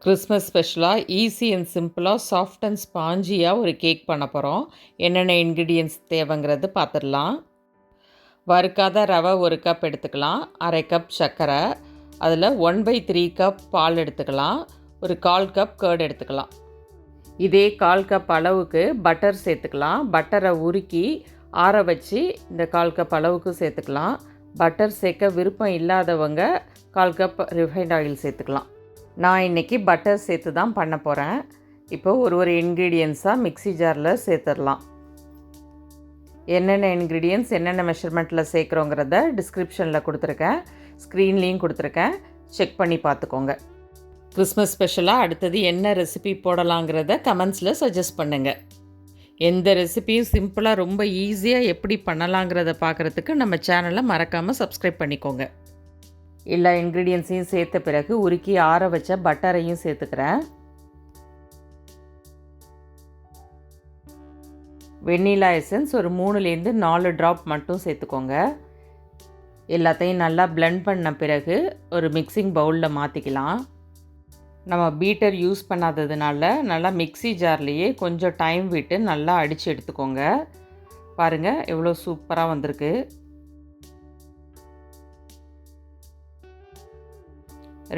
Christmas ஸ்பெஷலாக easy and சிம்பிளாக soft and ஸ்பாஞ்சியாக ஒரு கேக் பண்ண போகிறோம். என்னென்ன இன்க்ரீடியன்ட்ஸ் தேவைங்கிறது பார்த்துடலாம். வறுக்காத ரவை 1 கப் எடுத்துக்கலாம். அரை கப் சர்க்கரை, அதில் 1/3 கப் பால் எடுத்துக்கலாம். ஒரு 1/4 கப் கர்ட் எடுத்துக்கலாம். இதே 1/4 கப் அளவுக்கு பட்டர் சேர்த்துக்கலாம். பட்டரை உருக்கி ஆற வச்சு இந்த 1/4 கப் அளவுக்கு சேர்த்துக்கலாம். பட்டர் சேர்க்க விருப்பம் இல்லாதவங்க 1/4 கப் ரிஃபைண்ட் ஆயில் சேர்த்துக்கலாம். நான் இன்றைக்கி பட்டர் சேர்த்து தான் பண்ண போகிறேன். இப்போது ஒரு இன்க்ரீடியன்ஸாக மிக்ஸி ஜாரில் சேர்த்துடலாம். என்னென்ன இன்க்ரீடியன்ஸ் என்னென்ன மெஷர்மெண்ட்டில் சேர்க்குறோங்கிறத டிஸ்கிரிப்ஷனில் கொடுத்துருக்கேன், ஸ்க்ரீன்லேயும் கொடுத்துருக்கேன், செக் பண்ணி பார்த்துக்கோங்க. கிறிஸ்மஸ் ஸ்பெஷலாக அடுத்தது என்ன ரெசிபி போடலாங்கிறத கமெண்ட்ஸில் சஜஸ்ட் பண்ணுங்கள். எந்த ரெசிபியும் சிம்பிளாக ரொம்ப ஈஸியாக எப்படி பண்ணலாங்கிறத பார்க்குறதுக்கு நம்ம சேனலை மறக்காமல் சப்ஸ்கிரைப் பண்ணிக்கோங்க. எல்லா இன்க்ரீடியன்ஸையும் சேர்த்த பிறகு உருக்கி ஆற வச்ச பட்டரையும் சேர்த்துக்கிறேன். வெண்ணிலா எசன்ஸ் ஒரு 3லேருந்து 4 ட்ராப் மட்டும் சேர்த்துக்கோங்க. எல்லாத்தையும் நல்லா பிளெண்ட் பண்ண பிறகு ஒரு மிக்சிங் பவுலில் மாற்றிக்கலாம். நம்ம பீட்டர் யூஸ் பண்ணாததுனால நல்லா மிக்ஸி ஜார்லேயே கொஞ்சம் டைம் விட்டு நல்லா அடித்து எடுத்துக்கோங்க. பாருங்கள் எவ்வளோ சூப்பராக வந்திருக்கு.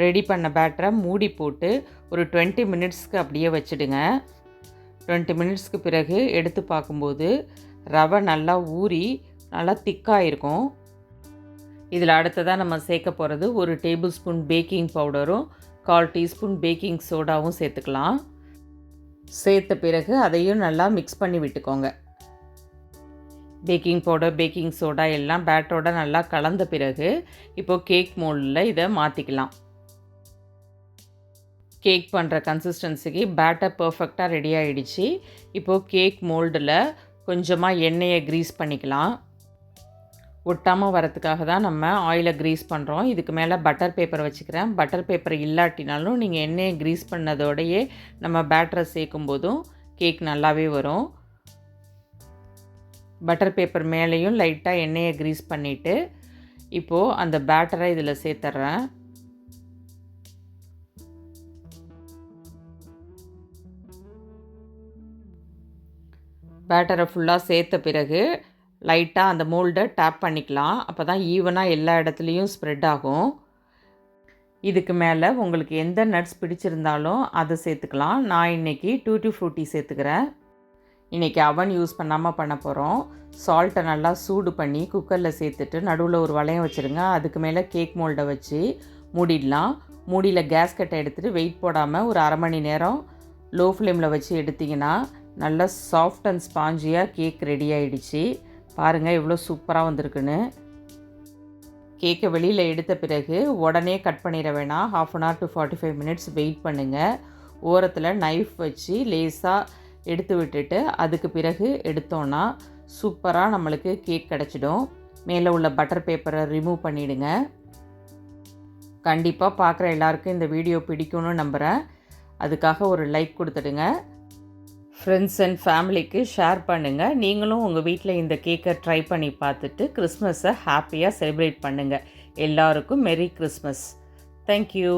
ரெடி பண்ண பேட்டரை மூடி போட்டு ஒரு 20 மினிட்ஸ்க்கு அப்படியே வச்சுடுங்க. 20 மினிட்ஸ்க்கு பிறகு எடுத்து பார்க்கும்போது ரவை நல்லா ஊறி நல்லா திக்காக இருக்கும். இதில் அடுத்ததாக நம்ம சேர்க்க போகிறது 1 டேபிள் ஸ்பூன் பேக்கிங் பவுடரும் 1/4 டீஸ்பூன் பேக்கிங் சோடாவும் சேர்த்துக்கலாம். சேர்த்த பிறகு அதையும் நல்லா மிக்ஸ் பண்ணி விட்டுக்கோங்க. பேக்கிங் பவுடர், பேக்கிங் சோடா எல்லாம் பேட்டரோட நல்லா கலந்த பிறகு இப்போது கேக் மோல்டில் இதை மாற்றிக்கலாம். கேக் பண்ணுற கன்சிஸ்டன்சிக்கு பேட்டர் பர்ஃபெக்டாக ரெடி ஆகிடுச்சு. இப்போது கேக் மோல்டில் கொஞ்சமாக எண்ணெயை க்ரீஸ் பண்ணிக்கலாம். ஒட்டாமல் வரத்துக்காக தான் நம்ம ஆயிலை க்ரீஸ் பண்ணுறோம். இதுக்கு மேலே பட்டர் பேப்பர் வச்சுக்கிறேன். பட்டர் பேப்பர் இல்லாட்டினாலும் நீங்கள் எண்ணெயை க்ரீஸ் பண்ணதோடையே நம்ம பேட்டரை சேர்க்கும் போதும் கேக் நல்லாவே வரும். பட்டர் பேப்பர் மேலேயும் லைட்டாக எண்ணெயை க்ரீஸ் பண்ணிவிட்டு இப்போது அந்த பேட்டரை இதில் சேர்த்துட்றேன். பேட்டரை ஃபுல்லாக சேர்த்த பிறகு லைட்டாக அந்த மோல்டை டேப் பண்ணிக்கலாம். அப்போ தான் ஈவனாக எல்லா இடத்துலையும் ஸ்ப்ரெட் ஆகும். இதுக்கு மேலே உங்களுக்கு எந்த நட்ஸ் பிடிச்சிருந்தாலும் அதை சேர்த்துக்கலாம். நான் இன்றைக்கி டூட்டி ஃப்ரூட்டி சேர்த்துக்கிறேன். இன்றைக்கி அவன் யூஸ் பண்ணாமல் பண்ண போகிறோம். சால்ட்டை நல்லா சூடு பண்ணி குக்கரில் சேர்த்துட்டு நடுவில் ஒரு வளையம் வச்சுருங்க. அதுக்கு மேலே கேக் மோல்டை வச்சு மூடிடலாம். மூடியில் கேஸ்கட்டை எடுத்துகிட்டு வெயிட் போடாமல் ஒரு அரை மணி நேரம் லோ ஃப்ளேமில் வச்சு எடுத்திங்கன்னா நல்லா சாஃப்ட் அண்ட் ஸ்பாஞ்சியாக கேக் ரெடி ஆகிடுச்சு. பாருங்கள் எவ்வளோ சூப்பராக வந்திருக்குன்னு. கேக்கை வெளியில் எடுத்த பிறகு உடனே கட் பண்ணிட வேணாம். 1/2 hour to 45 minutes வெயிட் பண்ணுங்கள். ஓரத்தில் நைஃப் வச்சு லேஸாக எடுத்து விட்டுட்டு அதுக்கு பிறகு எடுத்தோன்னா சூப்பராக நம்மளுக்கு கேக் கிடச்சிடும். மேலே உள்ள பட்டர் பேப்பரை ரிமூவ் பண்ணிவிடுங்க. கண்டிப்பாக பார்க்குற எல்லாருக்கும் இந்த வீடியோ பிடிக்கும்னு நம்புகிறேன். அதுக்காக ஒரு லைக் கொடுத்துடுங்க. ஃப்ரெண்ட்ஸ் அண்ட் ஃபேமிலிக்கு ஷேர் பண்ணுங்கள். நீங்களும் உங்கள் வீட்டில் இந்த கேக்கை ட்ரை பண்ணி பார்த்துட்டு கிறிஸ்மஸை ஹாப்பியாக செலிப்ரேட் பண்ணுங்கள். எல்லாருக்கும் மெரி கிறிஸ்மஸ். தேங்க்யூ.